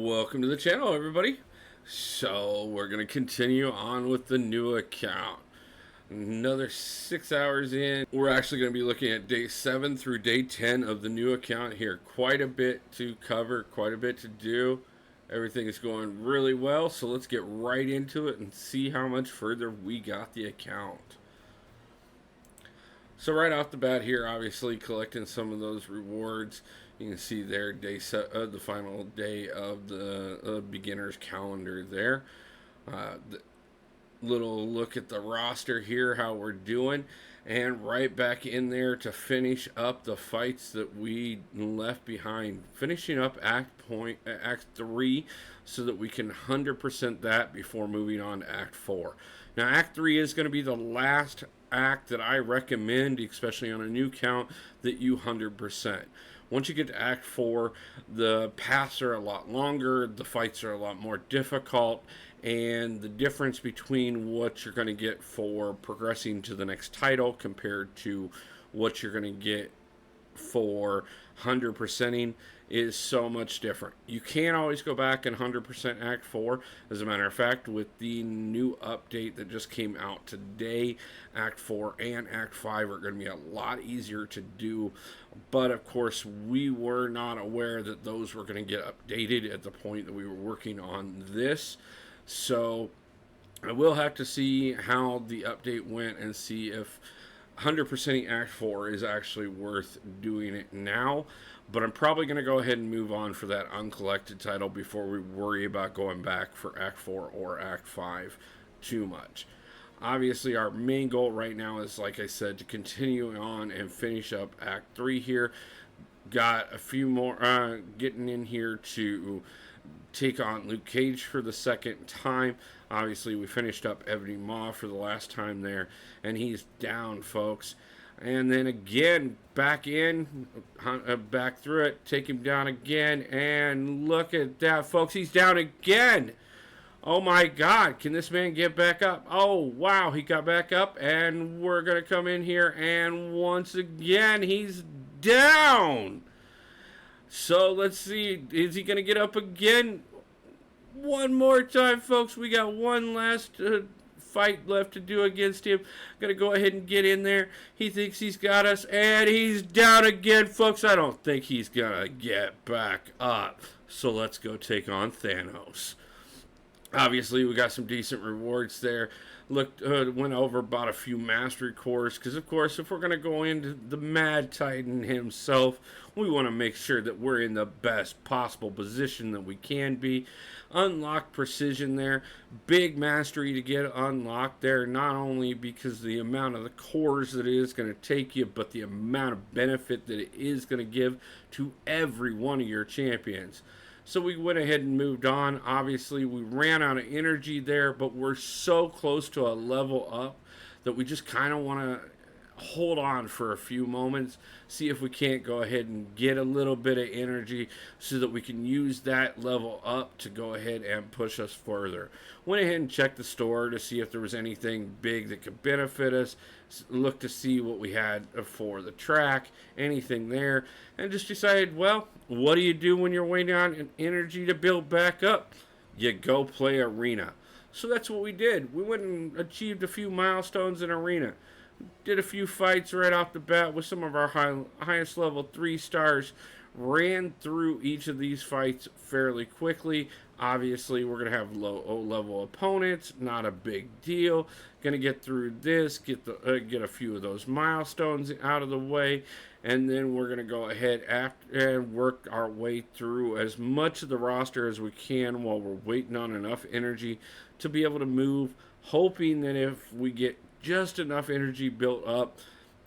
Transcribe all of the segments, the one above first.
Welcome to the channel, everybody. So we're going to continue on with the new account. Another 6 hours in. We're actually going to be looking at day 7 through day 10 of the new account here. Quite a bit to cover, quite a bit to do. Everything is going really well, so let's get right into it and see how much further we got the account. So right off the bat here, obviously collecting some of those rewards. You can see there, the final day of the beginner's calendar there. The little look at the roster here, how we're doing, and right back in there to finish up the fights that we left behind. Finishing up Act 3 so that we can 100% that before moving on to Act 4. Now, Act 3 is going to be the last act that I recommend, especially on a new count, that you 100%. Once you get to Act 4, the paths are a lot longer, the fights are a lot more difficult, and the difference between what you're going to get for progressing to the next title compared to what you're going to get for 100%ing is so much different. You can't always go back and 100% Act 4. As a matter of fact, with the new update that just came out today, Act 4 and Act 5 are going to be a lot easier to do. But of course, we were not aware that those were going to get updated at the point that we were working on this. So I will have to see how the update went and see if 100%ing Act 4 is actually worth doing it now. But I'm probably going to go ahead and move on for that uncollected title before we worry about going back for Act 4 or Act 5 too much. Obviously, our main goal right now is, like I said, to continue on and finish up Act 3 here. Got a few more getting in here to take on Luke Cage for the second time. Obviously, we finished up Ebony Maw for the last time there, and he's down, folks. And then again, back through it, take him down again, and look at that, folks, he's down again. Oh my God, can this man get back up? Oh wow, he got back up, and we're gonna come in here, and once again, he's down. So let's see, is he gonna get up again? One more time, folks. We got one last fight left to do against him. Gonna go ahead and get in there. He thinks he's got us, and he's down again, folks. I don't think he's gonna get back up. So let's go take on Thanos. Obviously, we got some decent rewards there. Went over about a few mastery cores, because of course, if we're going to go into the Mad Titan himself, we want to make sure that we're in the best possible position that we can be. Unlock precision there. Big mastery to get unlocked there, not only because the amount of the cores that it is going to take you, but the amount of benefit that it is going to give to every one of your champions. So we went ahead and moved on. Obviously, we ran out of energy there, but we're so close to a level up that we just kind of want to hold on for a few moments, see if we can't go ahead and get a little bit of energy so that we can use that level up to go ahead and push us further. Went ahead and checked the store to see if there was anything big that could benefit us, look to see what we had for the track, anything there, and just decided, well, what do you do when you're waiting on energy to build back up? You go play Arena. So that's what we did. We went and achieved a few milestones in Arena. Did a few fights right off the bat with some of our highest level 3 stars. Ran through each of these fights fairly quickly. Obviously, we're going to have low level opponents. Not a big deal. Going to get through this, get a few of those milestones out of the way, and then we're going to go ahead and work our way through as much of the roster as we can while we're waiting on enough energy to be able to move, hoping that if we get just enough energy built up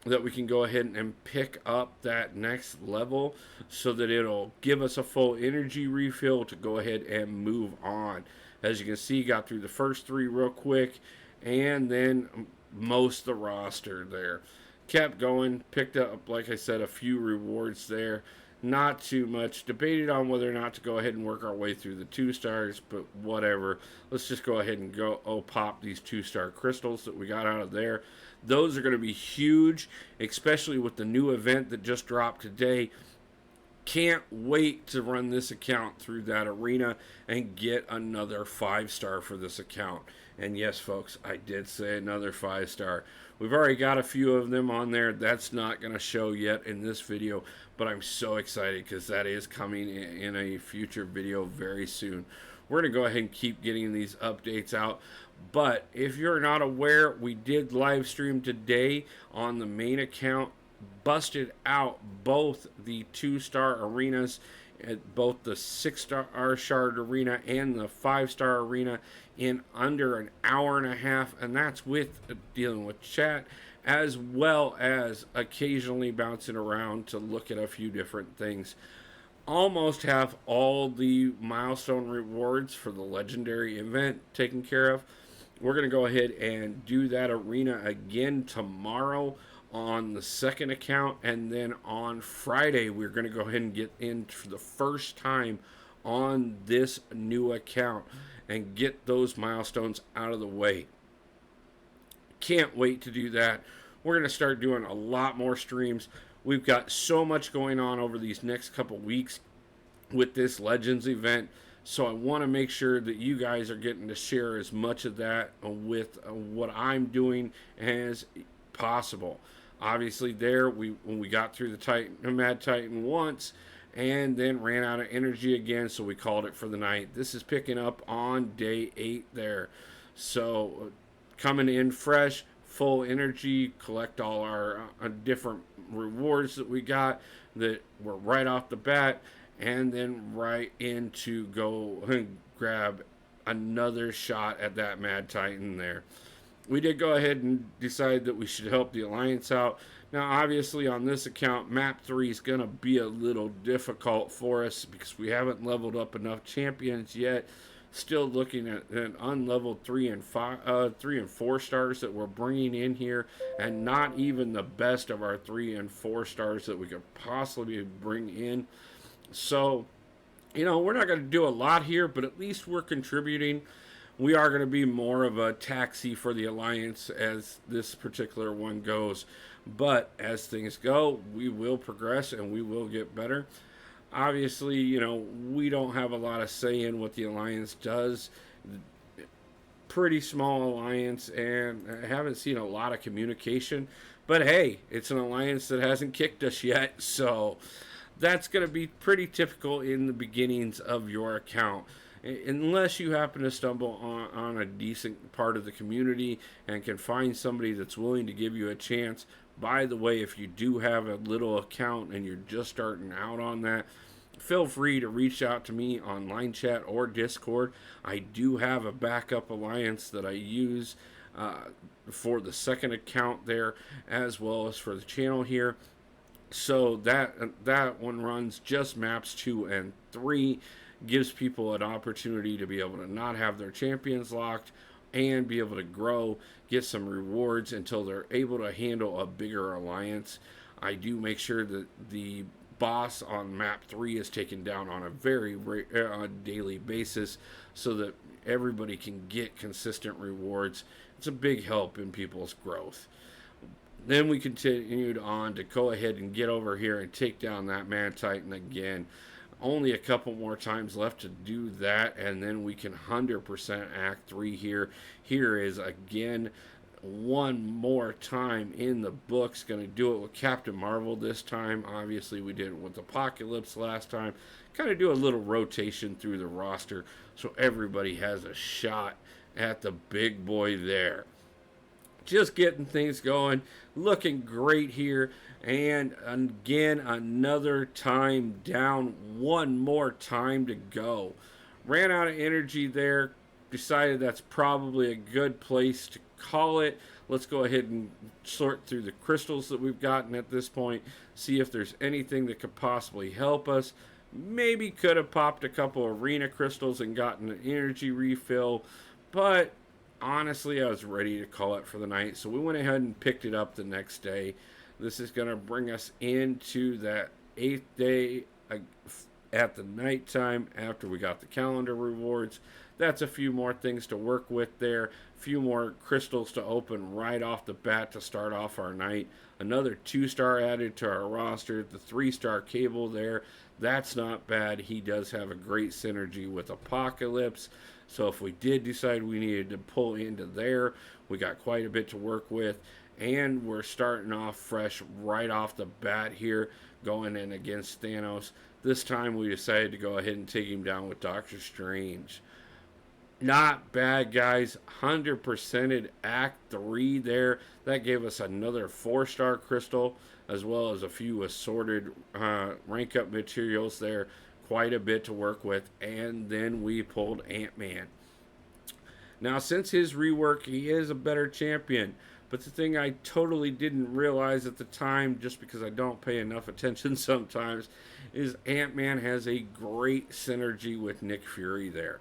that we can go ahead and pick up that next level so that it'll give us a full energy refill to go ahead and move on. As you can see, got through the first 3 real quick, and then most of the roster there. Kept going, picked up, like I said, a few rewards there. Not too much. Debated on whether or not to go ahead and work our way through the 2 stars, but whatever. Let's just go ahead and pop these 2-star crystals that we got out of there. Those are going to be huge, especially with the new event that just dropped today. Can't wait to run this account through that arena and get another 5-star for this account. And yes, folks, I did say another 5-star. We've already got a few of them on there. That's not going to show yet in this video, but I'm so excited because that is coming in a future video very soon. We're going to go ahead and keep getting these updates out. But if you're not aware, we did live stream today on the main account, busted out both the 2-star arenas, at both the 6-star shard arena and the 5-star arena, in under an hour and a half, and that's with dealing with chat as well as occasionally bouncing around to look at a few different things. Almost have all the milestone rewards for the legendary event taken care of. We're going to go ahead and do that arena again tomorrow on the second account, and then on Friday we're going to go ahead and get in for the first time on this new account and get those milestones out of the way. Can't wait to do that. We're going to start doing a lot more streams. We've got so much going on over these next couple weeks with this Legends event, so I want to make sure that you guys are getting to share as much of that with what I'm doing as possible. Obviously, when we got through the Mad Titan once, and then ran out of energy again, so we called it for the night. This is picking up on day 8 there. So coming in fresh, full energy, collect all our different rewards that we got that were right off the bat, and then right into go and grab another shot at that Mad Titan there. We did go ahead and decide that we should help the Alliance out. Now, obviously, on this account, Map 3 is going to be a little difficult for us because we haven't leveled up enough champions yet. Still looking at an unleveled 3 and 4 stars that we're bringing in here, and not even the best of our 3 and 4 stars that we could possibly bring in. So, we're not going to do a lot here, but at least we're contributing. We are going to be more of a taxi for the Alliance as this particular one goes. But as things go, we will progress and we will get better. Obviously, we don't have a lot of say in what the Alliance does. Pretty small Alliance, and I haven't seen a lot of communication. But hey, it's an Alliance that hasn't kicked us yet, so that's going to be pretty typical in the beginnings of your account. Unless you happen to stumble on a decent part of the community and can find somebody that's willing to give you a chance. By the way, if you do have a little account and you're just starting out on that, feel free to reach out to me on Line Chat or Discord. I do have a backup Alliance that I use for the second account there, as well as for the channel here. So that one runs just maps 2 and 3. Gives people an opportunity to be able to not have their champions locked and be able to grow, get some rewards until they're able to handle a bigger Alliance. I do make sure that the boss on map 3 is taken down on a very daily basis so that everybody can get consistent rewards. It's a big help in people's growth. Then we continued on to go ahead and get over here and take down that Mad Titan again. Only a couple more times left to do that, and then we can 100% Act 3 here. Here is, again, one more time in the books. Going to do it with Captain Marvel this time. Obviously, we did it with Apocalypse last time. Kind of do a little rotation through the roster so everybody has a shot at the big boy there. Just getting things going. Looking great here. And again, another time down. One more time to go. Ran out of energy there. Decided that's probably a good place to call it. Let's go ahead and sort through the crystals that we've gotten at this point. See if there's anything that could possibly help us. Maybe could have popped a couple arena crystals and gotten an energy refill. But honestly, I was ready to call it for the night. So we went ahead and picked it up the next day. This is going to bring us into that 8th day at the nighttime after we got the calendar rewards. That's a few more things to work with there. A few more crystals to open right off the bat to start off our night. Another 2-star added to our roster. The 3-star cable there. That's not bad. He does have a great synergy with Apocalypse. So if we did decide we needed to pull into there, we got quite a bit to work with. And we're starting off fresh right off the bat here, going in against Thanos. This time we decided to go ahead and take him down with Doctor Strange. Not bad, guys. 100%ed Act 3 there. That gave us another 4-star crystal, as well as a few assorted rank up materials there. Quite a bit to work with. And then we pulled Ant-Man. Now, since his rework, he is a better champion. But the thing I totally didn't realize at the time, just because I don't pay enough attention sometimes, is Ant-Man has a great synergy with Nick Fury there.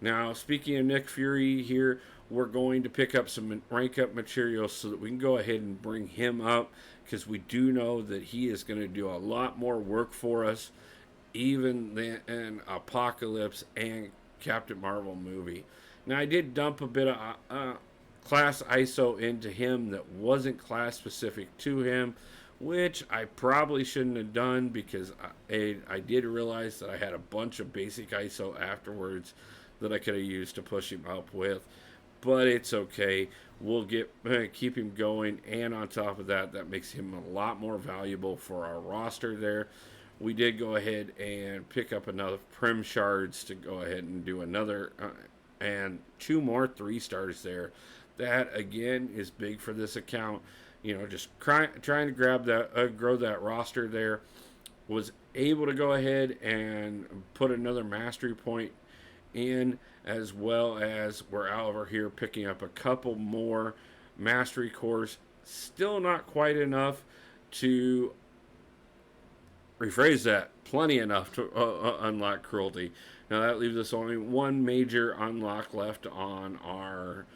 Now, speaking of Nick Fury here, we're going to pick up some rank up materials so that we can go ahead and bring him up, because we do know that he is going to do a lot more work for us, even than Apocalypse and Captain Marvel movie. Now, I did dump a bit of class ISO into him that wasn't class specific to him, which I probably shouldn't have done, because I did realize that I had a bunch of basic ISO afterwards that I could have used to push him up with. But it's okay. We'll keep him going, and on top of that, that makes him a lot more valuable for our roster there. We did go ahead and pick up another Prim Shards to go ahead and do another, and 2 more 3-stars there. That, again, is big for this account. You know, just trying to grab that, grow that roster there. Was able to go ahead and put another mastery point in, as well as we're over here picking up a couple more mastery cores. Still not quite enough to rephrase that, plenty enough to unlock cruelty. Now that leaves us only one major unlock left on our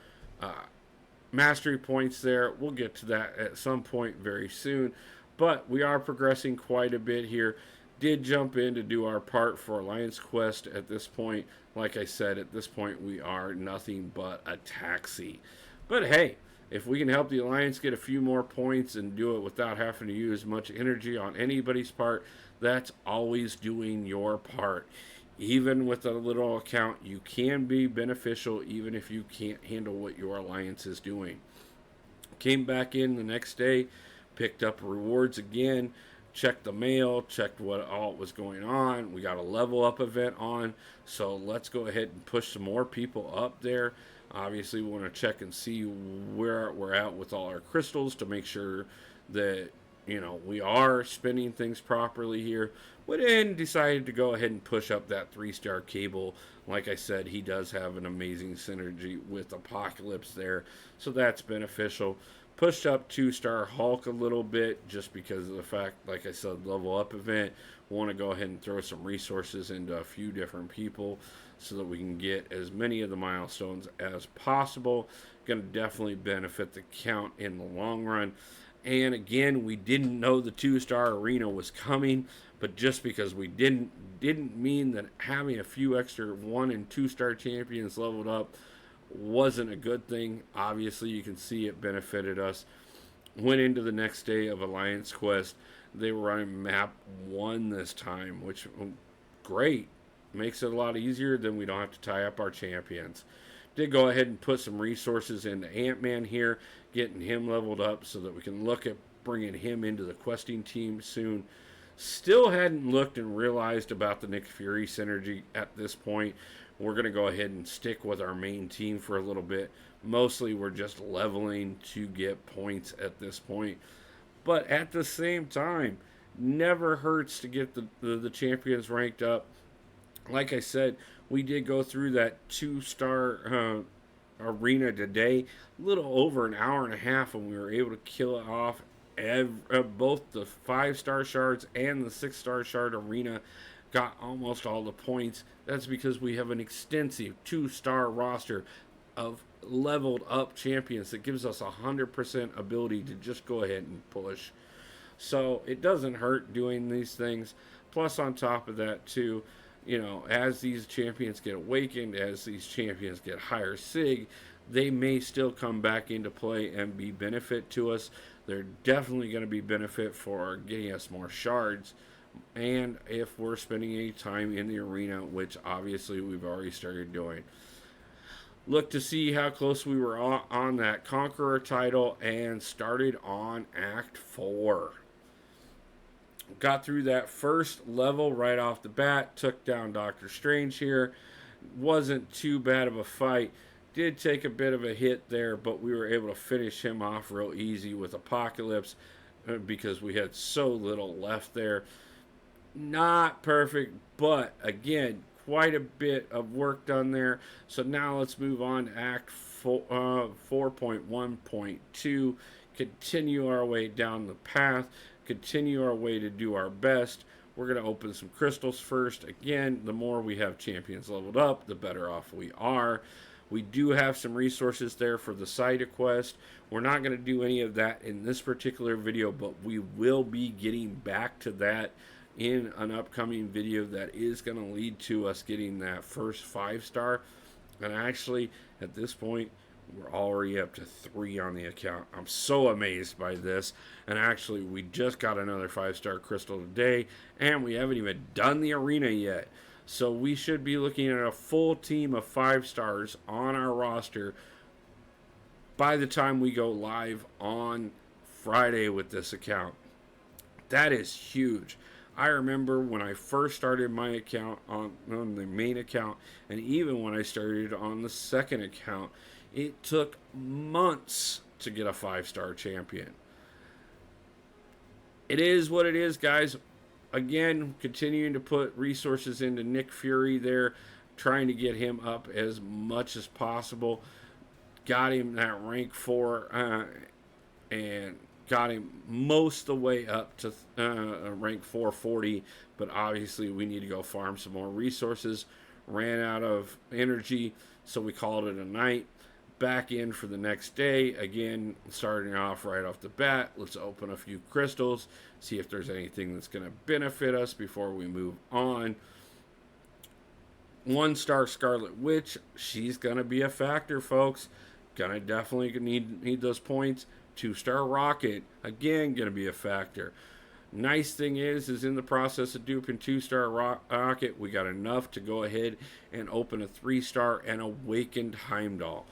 mastery points there. We'll get to that at some point very soon, but we are progressing quite a bit here. Did jump in to do our part for Alliance Quest at this point. Like I said, at this point we are nothing but a taxi. But hey, if we can help the Alliance get a few more points and do it without having to use much energy on anybody's part, that's always doing your part. Even with a little account, you can be beneficial even if you can't handle what your Alliance is doing. Came back in the next day, picked up rewards again, checked the mail, checked what all was going on. We got a level up event on, so let's go ahead and push some more people up there. Obviously, we want to check and see where we're at with all our crystals to make sure that, you know, we are spending things properly here. Went in, decided to go ahead and push up that 3-star cable. Like I said, he does have an amazing synergy with Apocalypse there, so that's beneficial. Pushed up 2-star Hulk a little bit just because of the fact, like I said, level up event. Want to go ahead and throw some resources into a few different people so that we can get as many of the milestones as possible. Going to definitely benefit the count in the long run. And again, we didn't know the 2-star arena was coming, but just because we didn't mean that having a few extra 1 and 2-star champions leveled up wasn't a good thing. Obviously, you can see it benefited us. Went into the next day of Alliance Quest. They were running map 1 this time, which great. Makes it a lot easier, then we don't have to tie up our champions. Did go ahead and put some resources into Ant-Man here, getting him leveled up so that we can look at bringing him into the questing team soon. Still hadn't looked and realized about the Nick Fury synergy at this point. We're going to go ahead and stick with our main team for a little bit. Mostly we're just leveling to get points at this point. But at the same time, never hurts to get the champions ranked up. Like I said, we did go through that 2-star arena today. A little over an hour and a half, and we were able to kill it off. Both the 5-star shards and the 6-star shard arena got almost all the points. That's because we have an extensive 2-star roster of leveled up champions that gives us 100% ability to just go ahead and push. So it doesn't hurt doing these things. Plus, on top of that, too, as these champions get awakened, as these champions get higher sig, they may still come back into play and be benefit to us. They're definitely going to be benefit for getting us more shards. And if we're spending any time in the arena, which obviously we've already started doing. Look to see how close we were on that Conqueror title and started on Act 4. Got through that first level right off the bat, took down Doctor Strange here. Wasn't too bad of a fight. Did take a bit of a hit there, but we were able to finish him off real easy with Apocalypse because we had so little left there. Not perfect, but again, quite a bit of work done there. So now let's move on to Act 4.1.2. Continue our way down the path. Continue our way to do our best. We're going to open some crystals first. Again, the more we have champions leveled up, the better off we are. We do have some resources there for the side quest. We're not going to do any of that in this particular video, but we will be getting back to that in an upcoming video that is going to lead to us getting that first 5-star. And actually, at this point, we're already up to 3 on the account. I'm so amazed by this. And actually, we just got another 5-star crystal today, and we haven't even done the arena yet. So we should be looking at a full team of 5 stars on our roster by the time we go live on Friday with this account. That is huge. I remember when I first started my account on the main account, and even when I started on the second account, it took months to get a 5-star champion. It is what it is, guys. Again, continuing to put resources into Nick Fury there, trying to get him up as much as possible. Got him that rank 4 and got him most of the way up to rank 440, but obviously we need to go farm some more resources. Ran out of energy, so we called it a night. Back in for the next day. Again, starting off right off the bat. Let's open a few crystals, see if there's anything that's going to benefit us before we move on. 1-star Scarlet Witch, she's going to be a factor, folks. Gonna definitely need those points. 2-star Rocket, again, going to be a factor. Nice thing is in the process of duping 2-star Rocket, we got enough to go ahead and open a 3-star and Awakened Heimdall.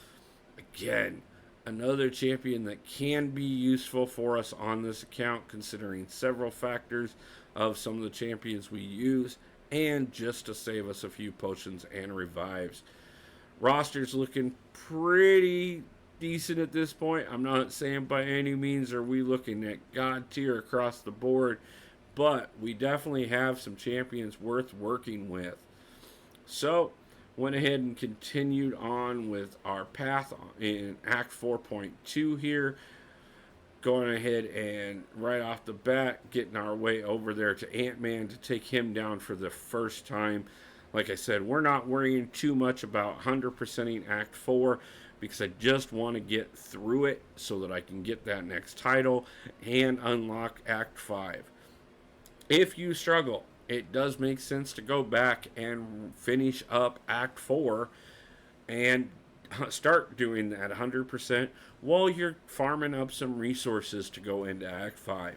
Again, another champion that can be useful for us on this account, considering several factors of some of the champions we use, and just to save us a few potions and revives. Roster's looking pretty decent at this point. I'm not saying by any means are we looking at God tier across the board, but we definitely have some champions worth working with. So, went ahead and continued on with our path in Act 4.2 here. Going ahead and right off the bat, getting our way over there to Ant-Man to take him down for the first time. Like I said, we're not worrying too much about 100%ing Act 4 because I just want to get through it so that I can get that next title and unlock Act 5. If you struggle, it does make sense to go back and finish up Act 4 and start doing that 100% while you're farming up some resources to go into Act 5.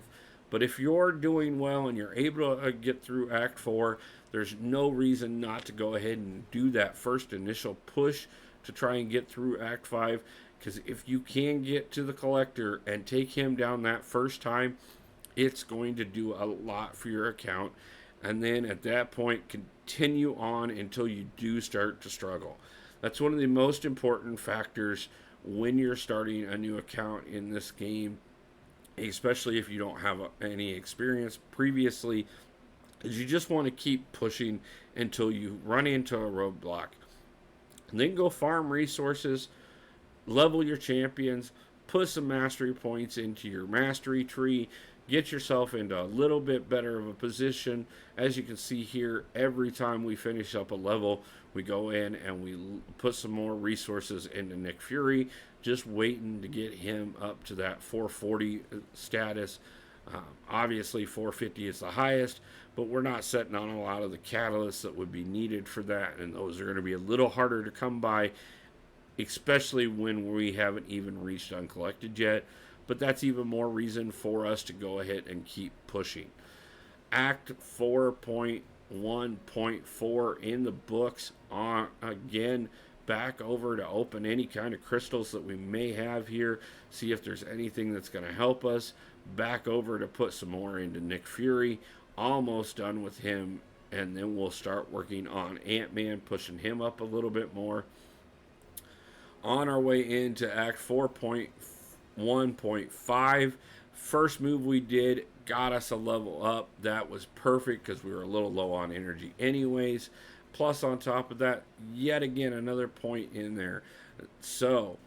But if you're doing well and you're able to get through Act 4, there's no reason not to go ahead and do that first initial push to try and get through Act 5. Because if you can get to the Collector and take him down that first time, it's going to do a lot for your account. And then at that point, continue on until you do start to struggle. That's one of the most important factors when you're starting a new account in this game, especially if you don't have any experience previously, is you just want to keep pushing until you run into a roadblock. And then go farm resources, level your champions, put some mastery points into your mastery tree, get yourself into a little bit better of a position. As you can see here, every time we finish up a level, we go in and we put some more resources into Nick Fury, just waiting to get him up to that 440 status. Obviously 450 is the highest, but we're not setting on a lot of the catalysts that would be needed for that, and those are going to be a little harder to come by, especially when we haven't even reached uncollected yet. But that's even more reason for us to go ahead and keep pushing. Act 4.1.4 in the books. Again, back over to open any kind of crystals that we may have here, see if there's anything that's going to help us. Back over to put some more into Nick Fury. Almost done with him, and then we'll start working on Ant-Man, pushing him up a little bit more. On our way into Act 4.1.5, first move we did got us a level up. That was perfect because we were a little low on energy anyways. Plus, on top of that, yet again, another point in there. So,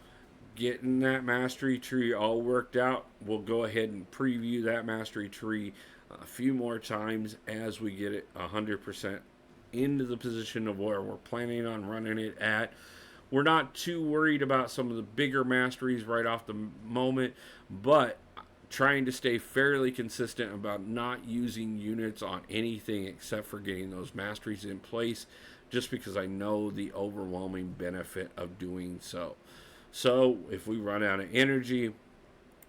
getting that mastery tree all worked out, we'll go ahead and preview that mastery tree a few more times as we get it 100% into the position of where we're planning on running it at. We're not too worried about some of the bigger masteries right off the moment, but trying to stay fairly consistent about not using units on anything except for getting those masteries in place, just because I know the overwhelming benefit of doing so. So if we run out of energy,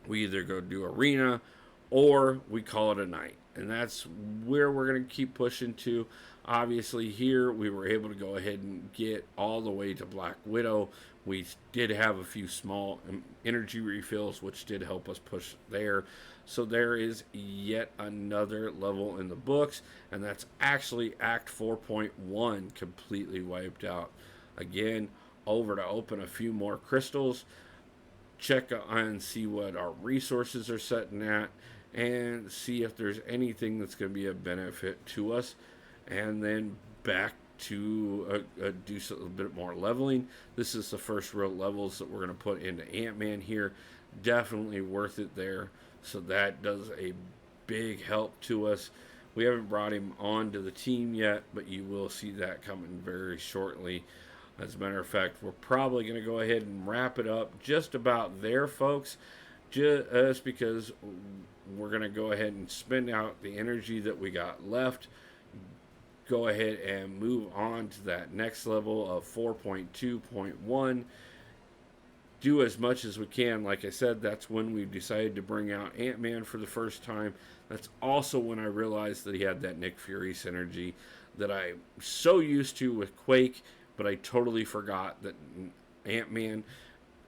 we either go do arena or we call it a night. And that's where we're going to keep pushing to. Obviously, here we were able to go ahead and get all the way to Black Widow. We did have a few small energy refills, which did help us push there. So there is yet another level in the books, and that's actually Act 4.1 completely wiped out. Again, over to open a few more crystals, check and see what our resources are setting at, and see if there's anything that's going to be a benefit to us. And then back to do a little bit more leveling. This is the first real levels that we're going to put into Ant-Man here. Definitely worth it there. So that does a big help to us. We haven't brought him onto the team yet, but you will see that coming very shortly. As a matter of fact, we're probably going to go ahead and wrap it up just about there, folks. Just because we're going to go ahead and spend out the energy that we got left. Go ahead and move on to that next level of 4.2.1. Do as much as we can. Like I said, that's when we decided to bring out Ant-Man for the first time. That's also when I realized that he had that Nick Fury synergy that I'm so used to with Quake, but I totally forgot that Ant-Man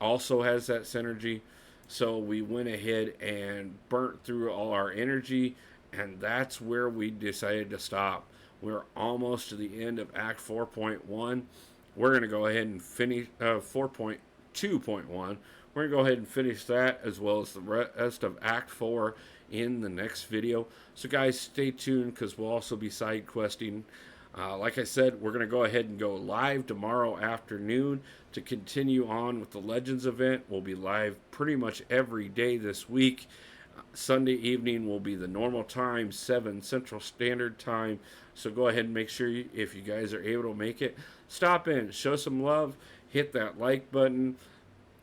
also has that synergy. So we went ahead and burnt through all our energy, and that's where we decided to stop. We're almost to the end of Act 4.1. We're going to go ahead and finish 4.2.1. We're going to go ahead and finish that as well as the rest of Act 4 in the next video. So guys, stay tuned because we'll also be side questing. Like I said, we're going to go ahead and go live tomorrow afternoon to continue on with the Legends event. We'll be live pretty much every day this week. Sunday evening will be the normal time, 7 Central Standard Time. So go ahead and make sure if you guys are able to make it, stop in, show some love, hit that like button,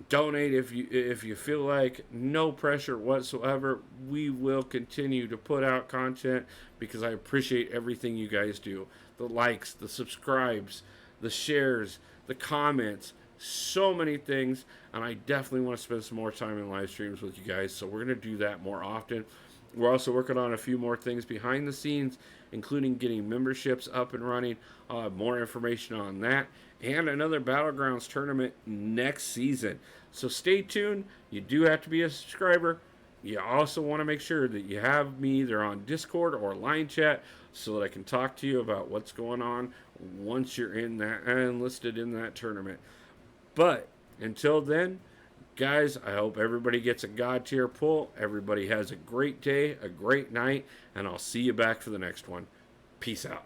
donate if you feel like. No pressure whatsoever. We will continue to put out content because I appreciate everything you guys do. The likes, the subscribes, the shares, the comments, so many things, and I definitely want to spend some more time in live streams with you guys, so we're going to do that more often. We're also working on a few more things behind the scenes, including getting memberships up and running. I'll have more information on that, and another Battlegrounds tournament next season. So stay tuned. You do have to be a subscriber. You also want to make sure that you have me either on Discord or line chat so that I can talk to you about what's going on once you're in that enlisted in that tournament. But until then, guys, I hope everybody gets a God tier pull. Everybody has a great day, a great night, and I'll see you back for the next one. Peace out.